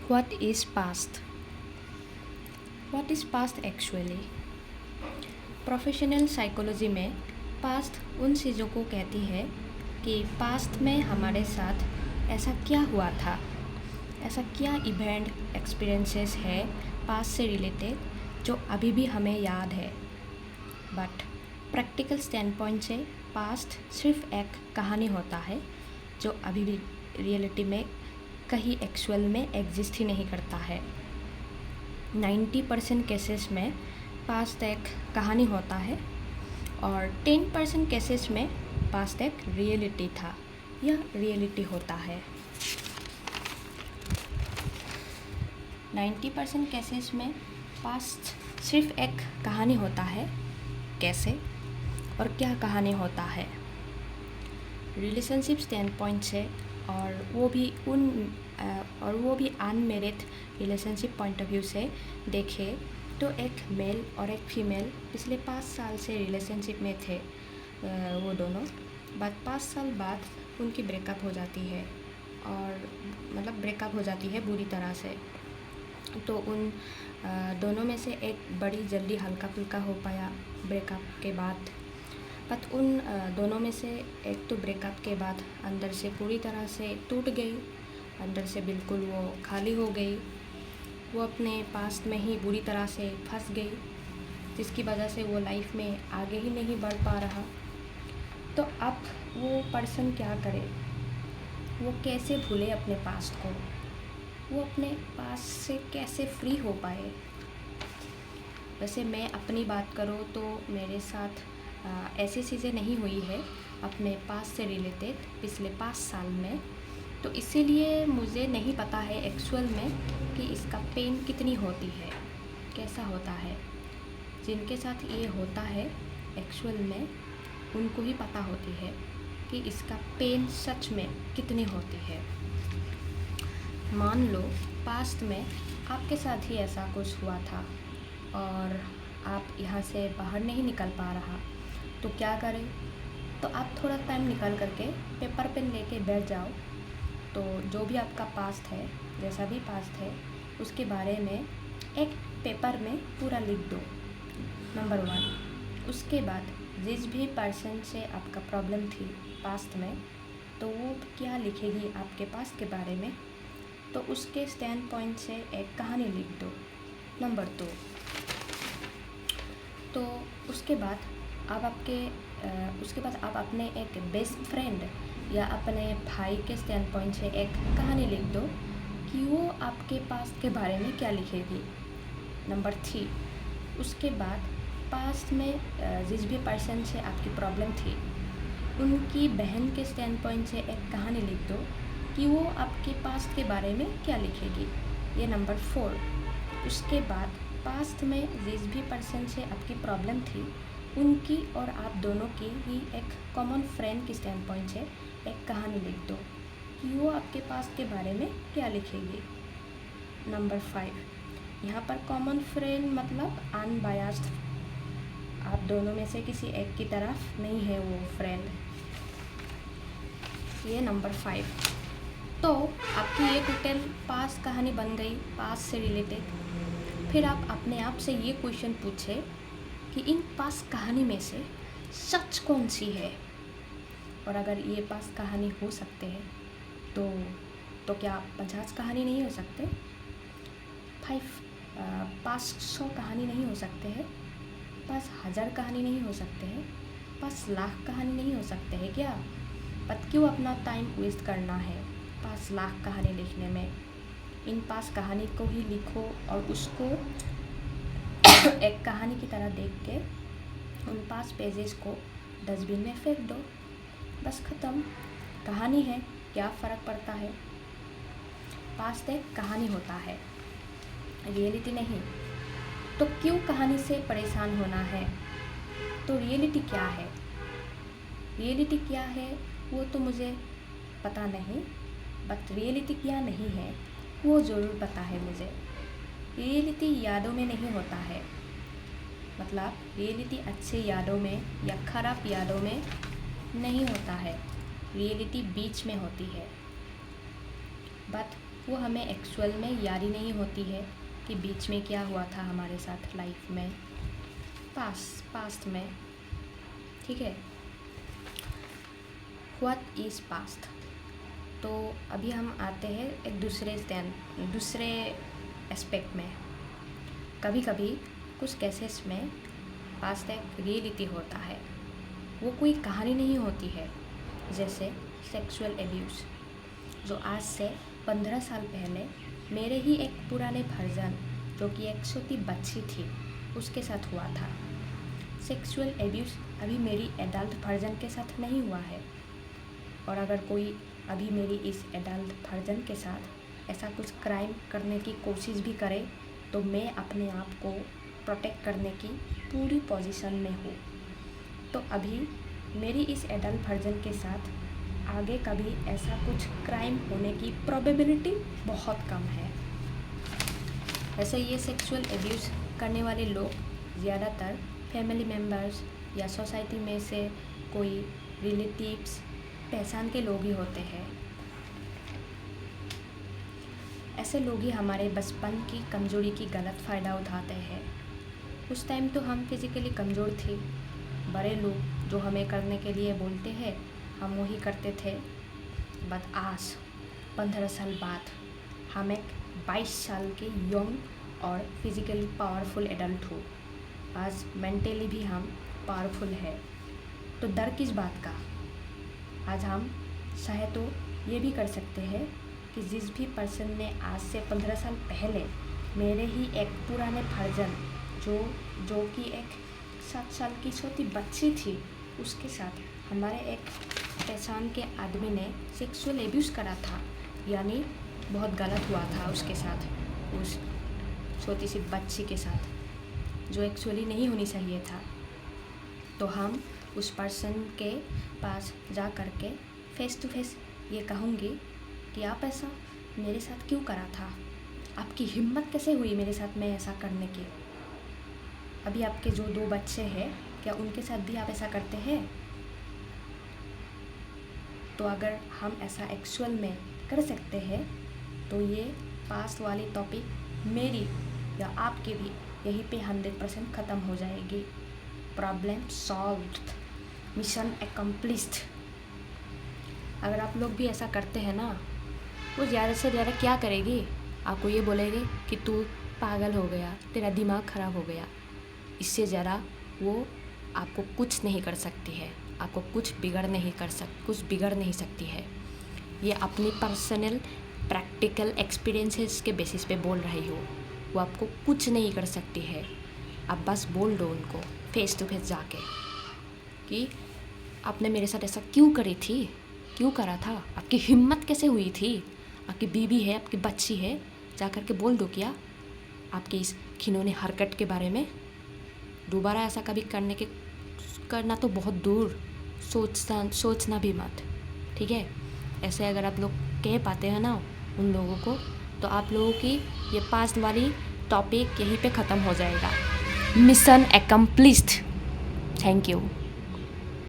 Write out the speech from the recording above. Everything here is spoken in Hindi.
What is past? What is past actually? Professional psychology में पास्ट उन चीज़ों को कहती है कि पास्ट में हमारे साथ ऐसा क्या हुआ था, ऐसा क्या इवेंट एक्सपीरियंसेस है पास्ट से रिलेटेड जो अभी भी हमें याद है। बट प्रैक्टिकल स्टैंड पॉइंट से पास्ट सिर्फ एक कहानी होता है जो अभी भी रियलिटी में कहीं एक्चुअल में एग्जिस्ट ही नहीं करता है। 90% केसेस में पास्ट एक कहानी होता है और 10% केसेस में पास्ट एक रियलिटी था या रियलिटी होता है। 90% केसेस में पास्ट सिर्फ एक कहानी होता है। कैसे और क्या कहानी होता है? रिलेशनशिप स्टैंड पॉइंट से और वो भी unmarried relationship point of view से देखे तो एक मेल और एक फीमेल पिछले 5 साल से रिलेशनशिप में थे वो दोनों। बट 5 साल बाद उनकी ब्रेकअप हो जाती है और मतलब ब्रेकअप हो जाती है बुरी तरह से। तो उन दोनों में से एक बड़ी जल्दी हल्का फुल्का हो पाया ब्रेकअप के बाद। बट उन दोनों में से एक तो ब्रेकअप के बाद अंदर से पूरी तरह से टूट गई, अंदर से बिल्कुल वो खाली हो गई। वो अपने पास्ट में ही बुरी तरह से फंस गई जिसकी वजह से वो लाइफ में आगे ही नहीं बढ़ पा रहा। तो अब वो पर्सन क्या करे, वो कैसे भूले अपने पास्ट को, वो अपने पास्ट से कैसे फ्री हो पाए। वैसे मैं अपनी बात करूँ तो मेरे साथ ऐसी चीज़ें नहीं हुई है अपने पास्ट से रिलेटेड पिछले 5 साल में। तो इसीलिए मुझे नहीं पता है एक्चुअल में कि इसका पेन कितनी होती है, कैसा होता है। जिनके साथ ये होता है एक्चुअल में उनको ही पता होती है कि इसका पेन सच में कितनी होती है। मान लो पास्ट में आपके साथ ही ऐसा कुछ हुआ था और आप यहाँ से बाहर नहीं निकल पा रहा, तो क्या करें? तो आप थोड़ा टाइम निकाल करके पेपर पेन लेके बैठ जाओ। तो जो भी आपका पास्ट है, जैसा भी पास्ट है, उसके बारे में एक पेपर में पूरा लिख दो, नंबर 1। उसके बाद जिस भी पर्सन से आपका प्रॉब्लम थी पास्ट में, तो वो क्या लिखेगी आपके पास्ट के बारे में, तो उसके स्टैंड पॉइंट से एक कहानी लिख दो, नंबर 2। तो उसके बाद आप अपने एक बेस्ट फ्रेंड या अपने भाई के स्टैंड पॉइंट से एक कहानी लिख दो कि वो आपके पास्ट के बारे में क्या लिखेगी, नंबर 3। उसके बाद पास्ट में जिस भी पर्सन से आपकी प्रॉब्लम थी उनकी बहन के स्टैंड पॉइंट से एक कहानी लिख दो कि वो आपके पास्ट के बारे में क्या लिखेगी, ये नंबर 4। उसके बाद पास्ट में जिस भी पर्सन से आपकी प्रॉब्लम थी उनकी और आप दोनों की ही एक कॉमन फ्रेंड के स्टैंड पॉइंट से एक कहानी लिख दो कि वो आपके पास्ट के बारे में क्या लिखेगी, नंबर 5। यहाँ पर कॉमन फ्रेंड मतलब अनबायस्ड, आप दोनों में से किसी एक की तरफ नहीं है वो फ्रेंड, ये नंबर 5। तो आपकी ये टोटल पास्ट कहानी बन गई पास्ट से रिलेटेड। फिर आप अपने आप से ये क्वेश्चन पूछे कि इन पास्ट कहानी में से सच कौन सी है, और अगर ये पास्ट कहानी हो सकते हैं तो क्या 50 कहानी नहीं हो सकते, 500 कहानी नहीं हो सकते हैं, 1000 कहानी नहीं हो सकते हैं, 5 लाख कहानी नहीं हो सकते हैं क्या? बट क्यों अपना टाइम वेस्ट करना है 5 लाख कहानी लिखने में? इन पास्ट कहानी को ही लिखो और उसको एक कहानी की तरह देख के उन 5 पेजेस को डस्टबिन में फेंक दो, बस ख़त्म। कहानी है, क्या फ़र्क पड़ता है? पास्ट एक कहानी होता है, रियलिटी नहीं। तो क्यों कहानी से परेशान होना है? तो रियलिटी क्या है? रियलिटी क्या है वो तो मुझे पता नहीं, बट रियलिटी क्या नहीं है वो ज़रूर पता है मुझे। रियलिटी यादों में नहीं होता है, मतलब रियलिटी अच्छे यादों में या ख़राब यादों में नहीं होता है, रियलिटी बीच में होती है। बट वो हमें एक्चुअल में याद ही नहीं होती है कि बीच में क्या हुआ था हमारे साथ लाइफ में, पास्ट में। ठीक है, व्हाट इज़ पास्ट। तो अभी हम आते हैं एक दूसरे एस्पेक्ट में। कभी कभी कुछ केसेस में पास्ट एक रियलिटी होता है, वो कोई कहानी नहीं होती है। जैसे सेक्सुअल एब्यूज़, जो आज से 15 साल पहले मेरे ही एक पुराने वर्जन, जो कि एक छोटी बच्ची थी, उसके साथ हुआ था। सेक्सुअल एब्यूज़ अभी मेरी एडल्ट वर्जन के साथ नहीं हुआ है, और अगर कोई अभी मेरी इस एडल्ट वर्जन के साथ ऐसा कुछ क्राइम करने की कोशिश भी करे, तो मैं अपने आप को प्रोटेक्ट करने की पूरी पोजीशन में हूँ। तो अभी मेरी इस एडल्ट वर्जन के साथ आगे कभी ऐसा कुछ क्राइम होने की प्रोबेबिलिटी बहुत कम है। वैसे ये सेक्सुअल एब्यूज़ करने वाले लोग ज़्यादातर फैमिली मेम्बर्स या सोसाइटी में से कोई रिलेटिव्स, पहचान के लोग ही होते हैं। ऐसे लोग ही हमारे बचपन की कमज़ोरी की गलत फ़ायदा उठाते हैं। उस टाइम तो हम फिज़िकली कमज़ोर थे, बड़े लोग जो हमें करने के लिए बोलते हैं हम वही करते थे। बट आज 15 साल बाद हम एक 22 साल के यंग और फिज़िकली पावरफुल एडल्ट हो। आज मेंटली भी हम पावरफुल है, तो डर किस बात का। आज हम चाहे तो ये भी कर सकते हैं कि जिस भी पर्सन ने आज से 15 साल पहले मेरे ही एक पुराने वर्जन, जो कि एक 7 साल की छोटी बच्ची थी, उसके साथ हमारे एक पहचान के आदमी ने सेक्सुअल एब्यूज़ करा था, यानी बहुत गलत हुआ था उसके साथ, उस छोटी सी बच्ची के साथ, जो एक्चुअली नहीं होनी चाहिए था। तो हम उस पर्सन के पास जा कर के फेस टू फेस ये कहूँगी कि आप ऐसा मेरे साथ क्यों करा था, आपकी हिम्मत कैसे हुई मेरे साथ में ऐसा करने की। अभी आपके जो 2 बच्चे हैं, क्या उनके साथ भी आप ऐसा करते हैं। तो अगर हम ऐसा एक्चुअल में कर सकते हैं, तो ये पास्ट वाली टॉपिक मेरी या आपके भी यहीं पे 100% ख़त्म हो जाएगी। Problem solved, mission accomplished. अगर आप लोग भी ऐसा करते हैं ना, वो ज़्यादा से ज़्यादा क्या करेगी, आपको ये बोलेगी कि तू पागल हो गया, तेरा दिमाग ख़राब हो गया। इससे ज़्यादा वो आपको कुछ नहीं कर सकती है, आपको कुछ बिगड़ नहीं सकती है। ये अपनी पर्सनल प्रैक्टिकल एक्सपीरियंसेस के बेसिस पे बोल रही हो, वो आपको कुछ नहीं कर सकती है। आप बस बोल दो उनको फेस टू फेस जाके कि आपने मेरे साथ ऐसा क्यों करा था, आपकी हिम्मत कैसे हुई थी, आपकी बीवी है, आपकी बच्ची है, जा कर के बोल दो क्या आपके इस खिलौने हरकत के बारे में। दोबारा ऐसा कभी करना तो बहुत दूर, सोचना भी मत। ठीक है, ऐसे अगर आप लोग कह पाते हैं ना उन लोगों को, तो आप लोगों की ये पास्ट वाली टॉपिक यहीं पे ख़त्म हो जाएगा। Mission accomplished. Thank you.